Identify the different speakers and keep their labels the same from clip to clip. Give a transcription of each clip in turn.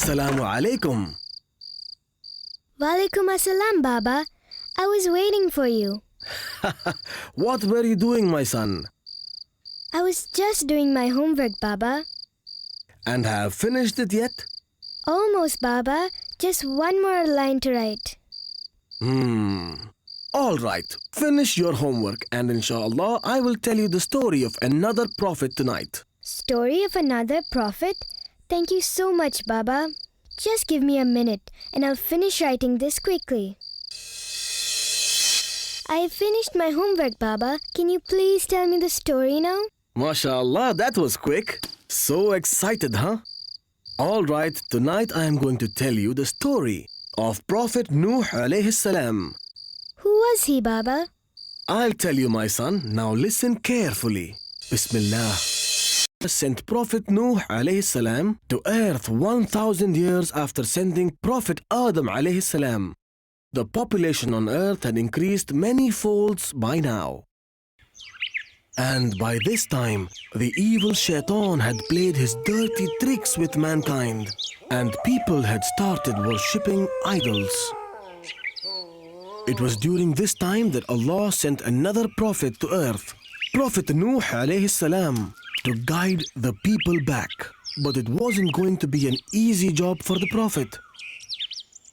Speaker 1: Assalamu alaikum.
Speaker 2: Walaikum assalam, Baba. I was waiting for you.
Speaker 1: What were you doing, my son?
Speaker 2: I was just doing my homework, Baba.
Speaker 1: And have finished it yet?
Speaker 2: Almost, Baba. Just one more line to write.
Speaker 1: All right. Finish your homework and inshallah I will tell you the story of another prophet tonight.
Speaker 2: Story of another prophet? Thank you so much, Baba. Just give me a minute and I'll finish writing this quickly. I finished my homework, Baba. Can you please tell me the story now?
Speaker 1: MashaAllah, that was quick. So excited, huh? All right, tonight I am going to tell you the story of Prophet Nuh alayhi salam.
Speaker 2: Who was he, Baba?
Speaker 1: I'll tell you, my son. Now listen carefully. Bismillah. Sent Prophet Nuh alayhi salam to earth 1,000 years after sending Prophet Adam alayhi salam. The population on earth had increased many folds by now. And by this time, the evil shaitan had played his dirty tricks with mankind, and people had started worshipping idols. It was during this time that Allah sent another prophet to earth, Prophet Nuh alayhi salam, to guide the people back. But it wasn't going to be an easy job for the prophet.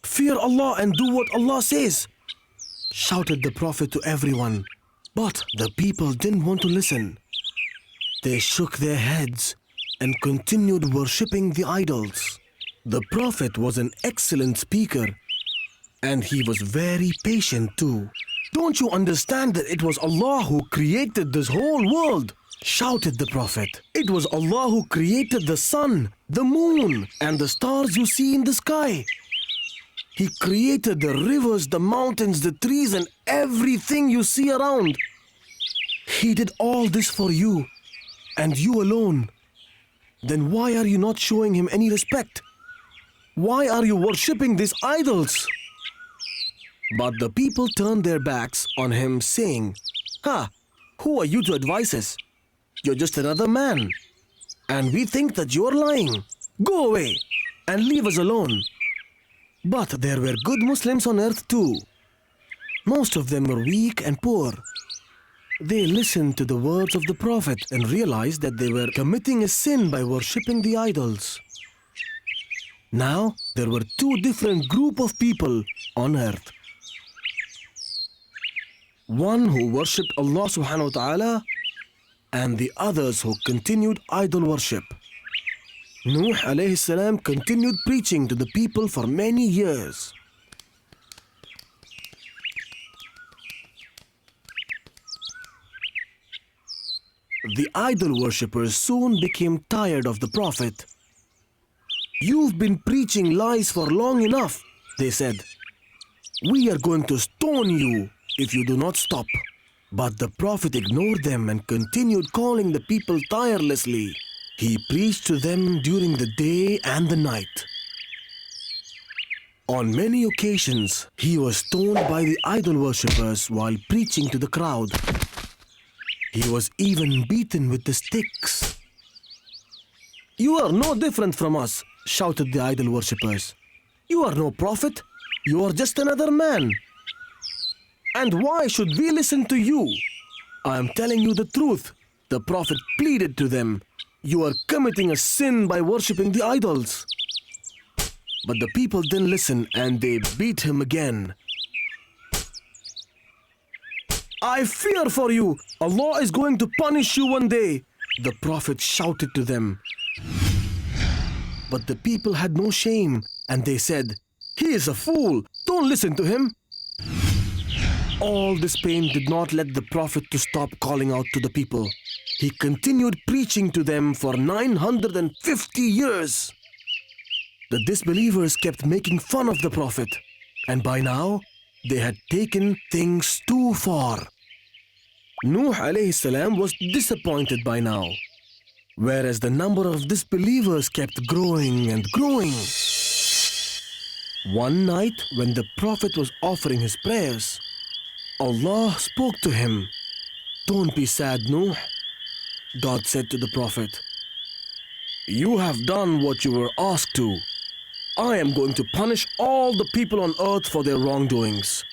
Speaker 1: Fear Allah and do what Allah says, shouted the prophet to everyone. But the people didn't want to listen. They shook their heads and continued worshipping the idols. The prophet was an excellent speaker, and he was very patient too. Don't you understand that it was Allah who created this whole world? Shouted the prophet. It was Allah who created the sun, the moon, and the stars you see in the sky. He created the rivers, the mountains, the trees, and everything you see around. He did all this for you, and you alone. Then why are you not showing him any respect? Why are you worshipping these idols? But the people turned their backs on him, saying, who are you to advise us? You're just another man, and we think that you're lying. Go away and leave us alone. But there were good Muslims on earth too. Most of them were weak and poor. They listened to the words of the Prophet and realized that they were committing a sin by worshipping the idols. Now, there were two different groups of people on earth. One who worshipped Allah subhanahu wa ta'ala, and the others who continued idol worship. Nuh alayhi salam continued preaching to the people for many years. The idol worshippers soon became tired of the Prophet. You've been preaching lies for long enough, they said. We are going to stone you if you do not stop. But the Prophet ignored them and continued calling the people tirelessly. He preached to them during the day and the night. On many occasions, he was stoned by the idol worshippers while preaching to the crowd. He was even beaten with the sticks. You are no different from us, shouted the idol worshippers. You are no prophet. You are just another man. And why should we listen to you? I am telling you the truth. The Prophet pleaded to them. You are committing a sin by worshipping the idols. But the people didn't listen and they beat him again. I fear for you. Allah is going to punish you one day, the Prophet shouted to them. But the people had no shame and they said, he is a fool. Don't listen to him. All this pain did not let the Prophet to stop calling out to the people. He continued preaching to them for 950 years. The disbelievers kept making fun of the Prophet, and by now, they had taken things too far. Nuh alayhi salam was disappointed by now, whereas the number of disbelievers kept growing and growing. One night, when the Prophet was offering his prayers, Allah spoke to him. Don't be sad, Nuh, God said to the Prophet. You have done what you were asked to. I am going to punish all the people on earth for their wrongdoings.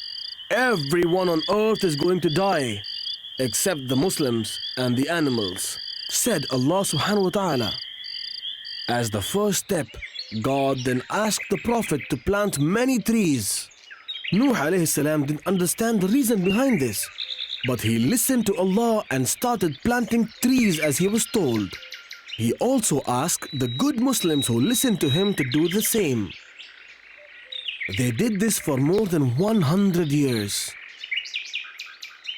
Speaker 1: Everyone on earth is going to die, except the Muslims and the animals, said Allah subhanahu wa ta'ala. As the first step, God then asked the Prophet to plant many trees. Nuh alayhi salam didn't understand the reason behind this, but he listened to Allah and started planting trees as he was told. He also asked the good Muslims who listened to him to do the same. They did this for more than 100 years.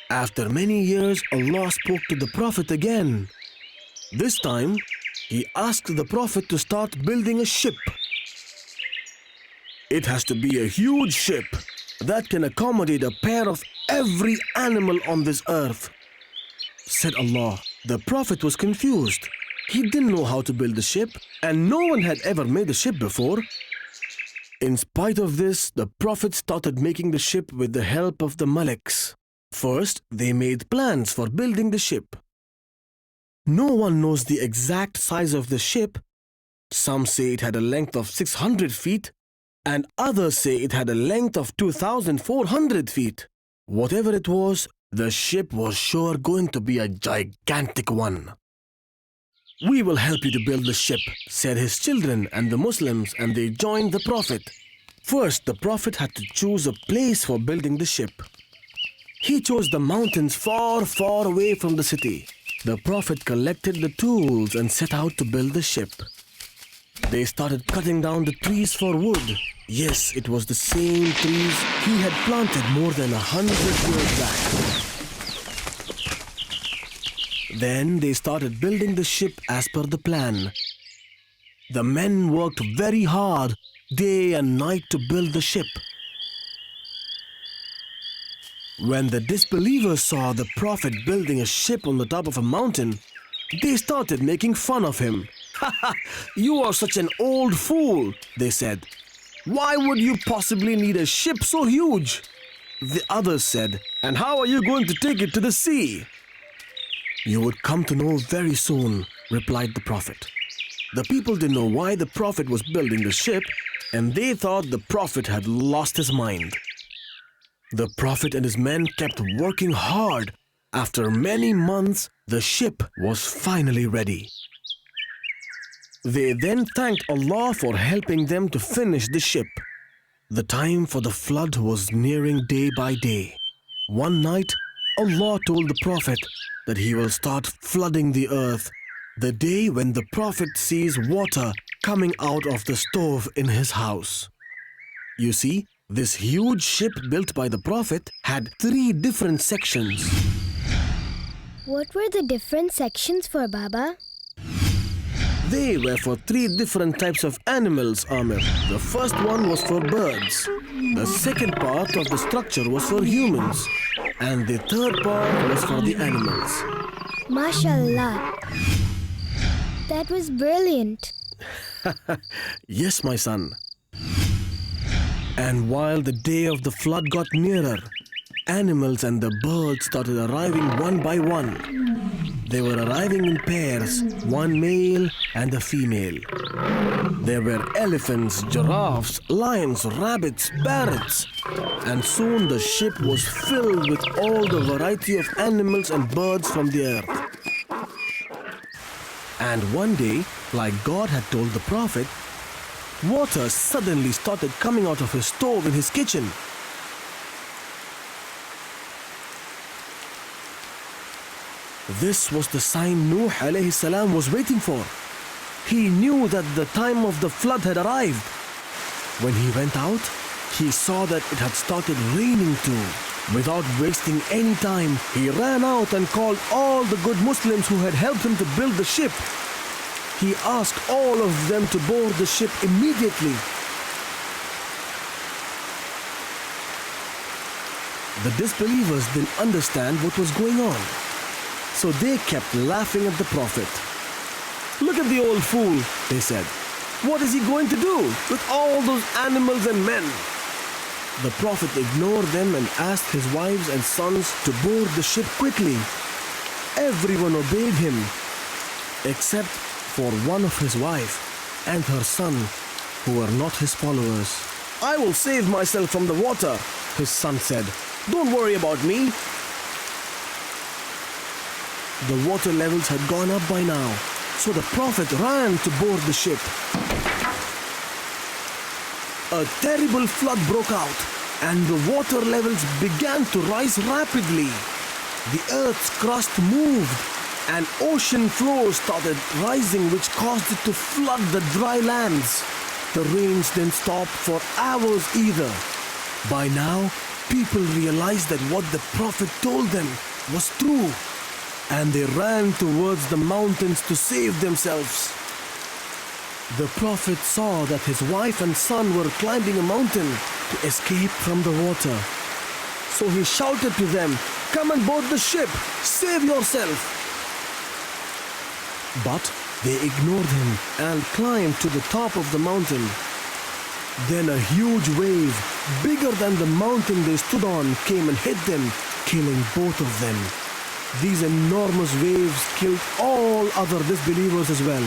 Speaker 1: After many years, Allah spoke to the Prophet again. This time, He asked the Prophet to start building a ship. It has to be a huge ship that can accommodate a pair of every animal on this earth, said Allah. The Prophet was confused. He didn't know how to build a ship, and no one had ever made a ship before. In spite of this, the Prophet started making the ship with the help of the Malaks. First, they made plans for building the ship. No one knows the exact size of the ship. Some say it had a length of 600 feet, and others say it had a length of 2,400 feet. Whatever it was, the ship was sure going to be a gigantic one. We will help you to build the ship, said his children and the Muslims, and they joined the Prophet. First, the Prophet had to choose a place for building the ship. He chose the mountains far, far away from the city. The Prophet collected the tools and set out to build the ship. They started cutting down the trees for wood. Yes, it was the same trees he had planted more than 100 years back. Then they started building the ship as per the plan. The men worked very hard, day and night, to build the ship. When the disbelievers saw the Prophet building a ship on the top of a mountain, they started making fun of him. "Ha, you are such an old fool," they said. "Why would you possibly need a ship so huge?" The others said, "And how are you going to take it to the sea?" "You would come to know very soon," replied the Prophet. The people didn't know why the Prophet was building the ship, and they thought the Prophet had lost his mind. The Prophet and his men kept working hard. After many months, the ship was finally ready. They then thanked Allah for helping them to finish the ship. The time for the flood was nearing day by day. One night, Allah told the Prophet that he will start flooding the earth the day when the Prophet sees water coming out of the stove in his house. You see, this huge ship built by the Prophet had 3 different sections.
Speaker 2: What were the different sections for, Baba?
Speaker 1: They were for 3 different types of animals, Amir. The first one was for birds. The second part of the structure was for humans. And the third part was for the animals.
Speaker 2: MashaAllah. That was brilliant.
Speaker 1: Yes, my son. And while the day of the flood got nearer, animals and the birds started arriving one by one. They were arriving in pairs, one male and a female. There were elephants, giraffes, lions, rabbits, parrots. And soon the ship was filled with all the variety of animals and birds from the earth. And one day, like God had told the Prophet, water suddenly started coming out of his stove in his kitchen. This was the sign Nuh alayhi salam was waiting for. He knew that the time of the flood had arrived. When he went out, he saw that it had started raining too. Without wasting any time, he ran out and called all the good Muslims who had helped him to build the ship. He asked all of them to board the ship immediately. The disbelievers didn't understand what was going on, so they kept laughing at the Prophet. "Look at the old fool," they said. "What is he going to do with all those animals and men?" The Prophet ignored them and asked his wives and sons to board the ship quickly. Everyone obeyed him, except for one of his wife and her son, who were not his followers. I will save myself from the water, his son said. Don't worry about me. The water levels had gone up by now, so the Prophet ran to board the ship. A terrible flood broke out, and the water levels began to rise rapidly. The earth's crust moved, and ocean floors started rising, which caused it to flood the dry lands. The rains didn't stop for hours either. By now, people realized that what the Prophet told them was true, and they ran towards the mountains to save themselves. The Prophet saw that his wife and son were climbing a mountain to escape from the water. So he shouted to them, "Come and board the ship! Save yourself!" But they ignored him and climbed to the top of the mountain. Then a huge wave, bigger than the mountain they stood on, came and hit them, killing both of them. These enormous waves killed all other disbelievers as well.